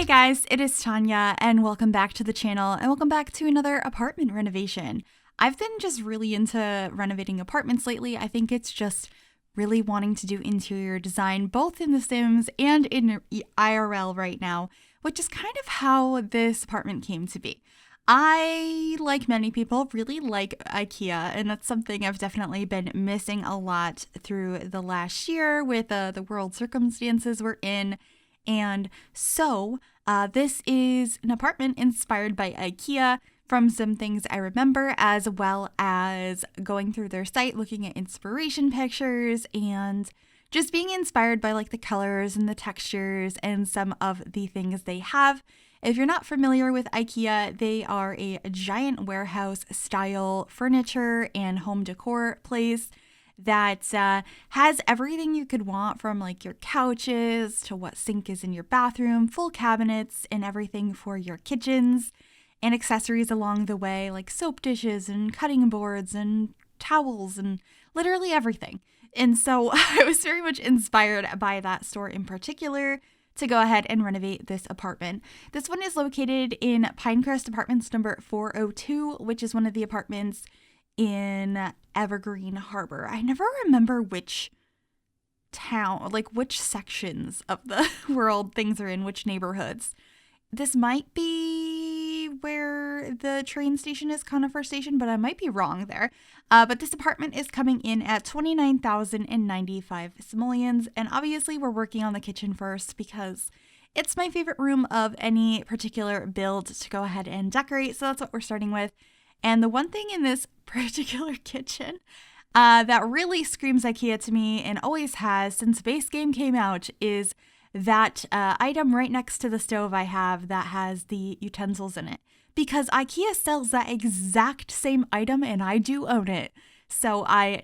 guys, it is Tanya and welcome back to the channel and welcome back to another apartment renovation. I've been just really into renovating apartments lately. I think it's just really wanting to do interior design both in The Sims and in IRL right now, which is kind of how this apartment came to be. I, like many people, really like IKEA, and that's something I've definitely been missing a lot through the last year with the world circumstances we're in. And so this is an apartment inspired by IKEA from some things I remember, as well as going through their site, looking at inspiration pictures and just being inspired by like the colors and the textures and some of the things they have. If you're not familiar with IKEA, they are a giant warehouse style furniture and home decor place that has everything you could want, from like your couches to what sink is in your bathroom, full cabinets and everything for your kitchens, and accessories along the way like soap dishes and cutting boards and towels and literally everything. And so I was very much inspired by that store in particular to go ahead and renovate this apartment. This one is located in Pinecrest Apartments number 402, which is one of the apartments in Evergreen Harbor. I never remember which town, like which sections of the world things are in, which neighborhoods. This might be where the train station is, Conifer Station, but I might be wrong there. But this apartment is coming in at 29,095 simoleons, and obviously we're working on the kitchen first because it's my favorite room of any particular build to go ahead and decorate, so that's what we're starting with. And the one thing in this particular kitchen that really screams IKEA to me, and always has since base game came out, is that item right next to the stove I have that has the utensils in it. Because IKEA sells that exact same item and I do own it. So I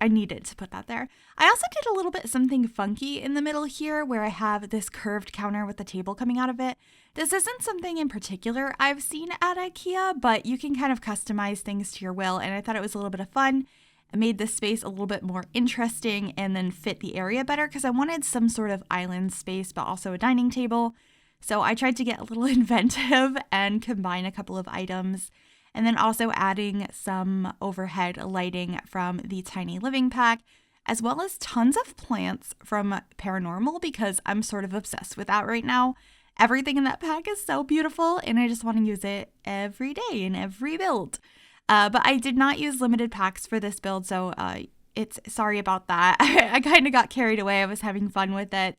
needed to put that there. I also did a little bit something funky in the middle here where I have this curved counter with the table coming out of it. This isn't something in particular I've seen at IKEA, but you can kind of customize things to your will, and I thought it was a little bit of fun. I made this space a little bit more interesting and then fit the area better because I wanted some sort of island space but also a dining table. So I tried to get a little inventive and combine a couple of items, and then also adding some overhead lighting from the tiny living pack, as well as tons of plants from Paranormal because I'm sort of obsessed with that right now. Everything in that pack is so beautiful and I just want to use it every day in every build. But I did not use limited packs for this build, so sorry about that. I kind of got carried away. I was having fun with it.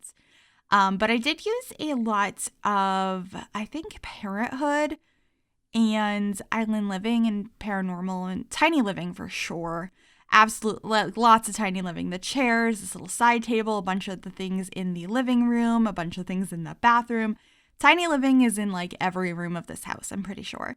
But I did use a lot of, I think, Parenthood and Island Living and Paranormal and Tiny Living for sure. Absolutely, lots of Tiny Living. The chairs, this little side table, a bunch of the things in the living room, a bunch of things in the bathroom. Tiny Living is in like every room of this house, I'm pretty sure.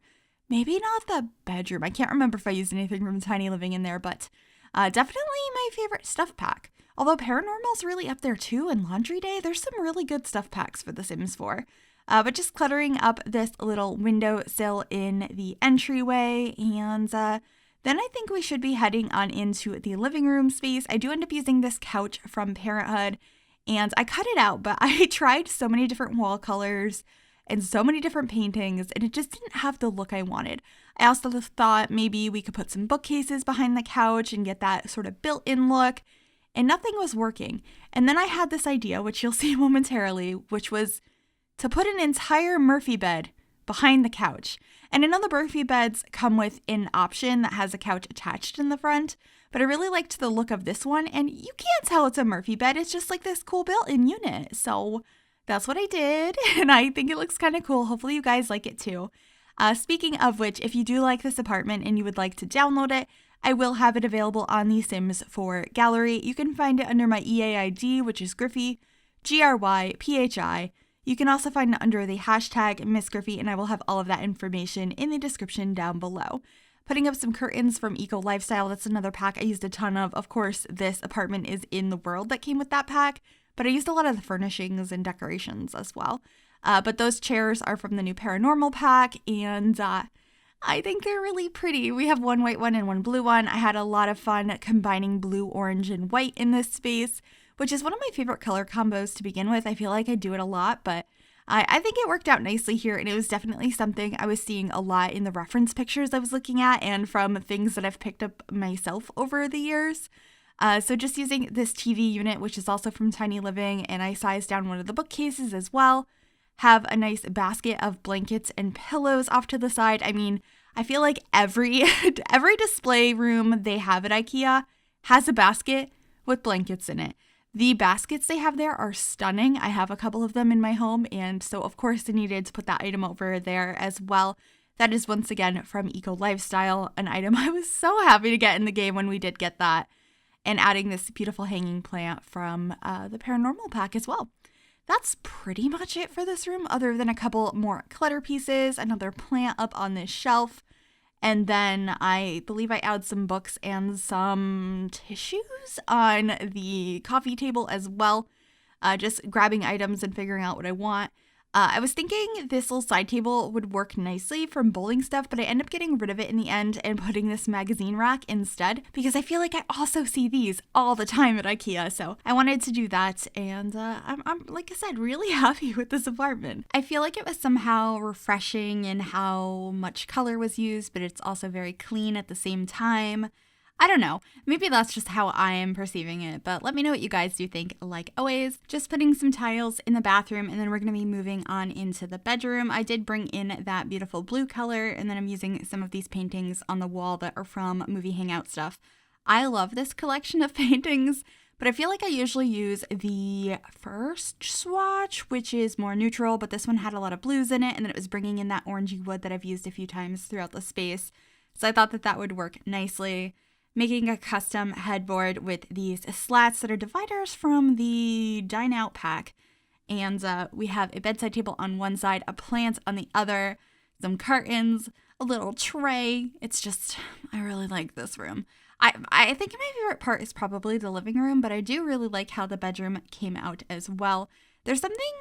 Maybe not the bedroom. I can't remember if I used anything from Tiny Living in there, but definitely my favorite stuff pack. Although Paranormal's really up there too, and Laundry Day, there's some really good stuff packs for The Sims 4. But just cluttering up this little windowsill in the entryway, and then I think we should be heading on into the living room space. I do end up using this couch from Parenthood, and I cut it out, but I tried so many different wall colors and so many different paintings, and it just didn't have the look I wanted. I also thought maybe we could put some bookcases behind the couch and get that sort of built-in look, and nothing was working. And then I had this idea, which you'll see momentarily, which was to put an entire Murphy bed behind the couch. And I know the Murphy beds come with an option that has a couch attached in the front, but I really liked the look of this one, and you can't tell it's a Murphy bed. It's just like this cool built-in unit. So that's what I did, and I think it looks kind of cool. Hopefully you guys like it too. Speaking of which, if you do like this apartment and you would like to download it, I will have it available on the Sims 4 gallery. You can find it under my EA ID, which is Gryphi, Gryphi. You can also find it under the hashtag Miss Gryphi, and I will have all of that information in the description down below. Putting up some curtains from Eco Lifestyle, that's another pack I used a ton of. Of course, this apartment is in the world that came with that pack, but I used a lot of the furnishings and decorations as well. But those chairs are from the new Paranormal pack, and I think they're really pretty. We have one white one and one blue one. I had a lot of fun combining blue, orange, and white in this space, which is one of my favorite color combos to begin with. I feel like I do it a lot, but I think it worked out nicely here, and it was definitely something I was seeing a lot in the reference pictures I was looking at and from things that I've picked up myself over the years. So just using this TV unit, which is also from Tiny Living, and I sized down one of the bookcases as well. Have a nice basket of blankets and pillows off to the side. I mean, I feel like every display room they have at IKEA has a basket with blankets in it. The baskets they have there are stunning. I have a couple of them in my home, and so of course I needed to put that item over there as well. That is once again from Eco Lifestyle, an item I was so happy to get in the game when we did get that. And adding this beautiful hanging plant from the Paranormal pack as well. That's pretty much it for this room, other than a couple more clutter pieces, another plant up on this shelf, and then I believe I add some books and some tissues on the coffee table as well, just grabbing items and figuring out what I want. I was thinking this little side table would work nicely from bowling stuff, but I end up getting rid of it in the end and putting this magazine rack instead because I feel like I also see these all the time at IKEA. So I wanted to do that, and I'm like I said, really happy with this apartment. I feel like it was somehow refreshing in how much color was used, but it's also very clean at the same time. I don't know. Maybe that's just how I am perceiving it, but let me know what you guys do think. Like always, just putting some tiles in the bathroom, and then we're going to be moving on into the bedroom. I did bring in that beautiful blue color, and then I'm using some of these paintings on the wall that are from Movie Hangout stuff. I love this collection of paintings, but I feel like I usually use the first swatch, which is more neutral, but this one had a lot of blues in it, and then it was bringing in that orangey wood that I've used a few times throughout the space. So I thought that that would work nicely. Making a custom headboard with these slats that are dividers from the Dine Out pack. And we have a bedside table on one side, a plant on the other, some curtains, a little tray. It's just, I really like this room. I think my favorite part is probably the living room, but I do really like how the bedroom came out as well. There's something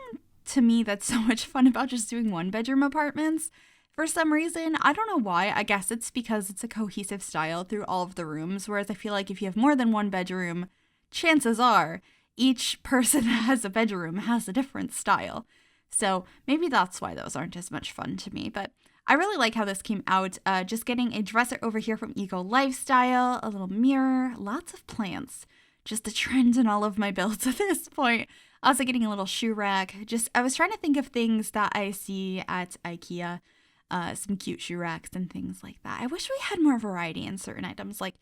to me that's so much fun about just doing one bedroom apartments. For some reason, I don't know why. I guess it's because it's a cohesive style through all of the rooms, whereas I feel like if you have more than one bedroom, chances are each person that has a bedroom has a different style. So maybe that's why those aren't as much fun to me, but I really like how this came out. Just getting a dresser over here from Eco Lifestyle, a little mirror, lots of plants. Just a trend in all of my builds at this point. Also getting a little shoe rack. I was trying to think of things that I see at IKEA. Some cute shoe racks and things like that. I wish we had more variety in certain items. Like,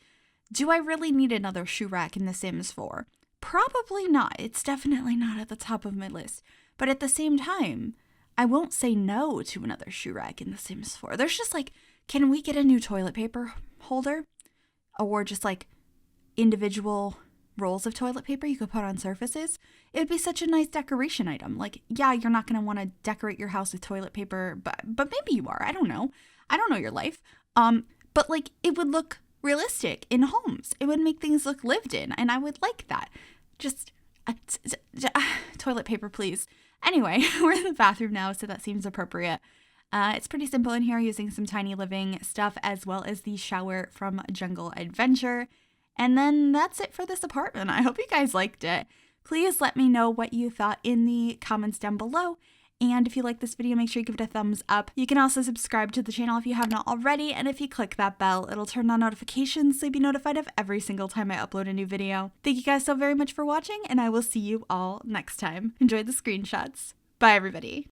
do I really need another shoe rack in The Sims 4? Probably not. It's definitely not at the top of my list. But at the same time, I won't say no to another shoe rack in The Sims 4. There's just like, can we get a new toilet paper holder? Or just like individual rolls of toilet paper you could put on surfaces? It would be such a nice decoration item. Like, yeah, you're not going to want to decorate your house with toilet paper, but maybe you are. I don't know. I don't know your life. But like, it would look realistic in homes. It would make things look lived in, and I would like that. Just toilet paper, please. Anyway, we're in the bathroom now, so that seems appropriate. It's pretty simple in here, using some Tiny Living stuff as well as the shower from Jungle Adventure. And then that's it for this apartment. I hope you guys liked it. Please let me know what you thought in the comments down below. And if you like this video, make sure you give it a thumbs up. You can also subscribe to the channel if you have not already. And if you click that bell, it'll turn on notifications so you'll be notified of every single time I upload a new video. Thank you guys so very much for watching, and I will see you all next time. Enjoy the screenshots. Bye, everybody.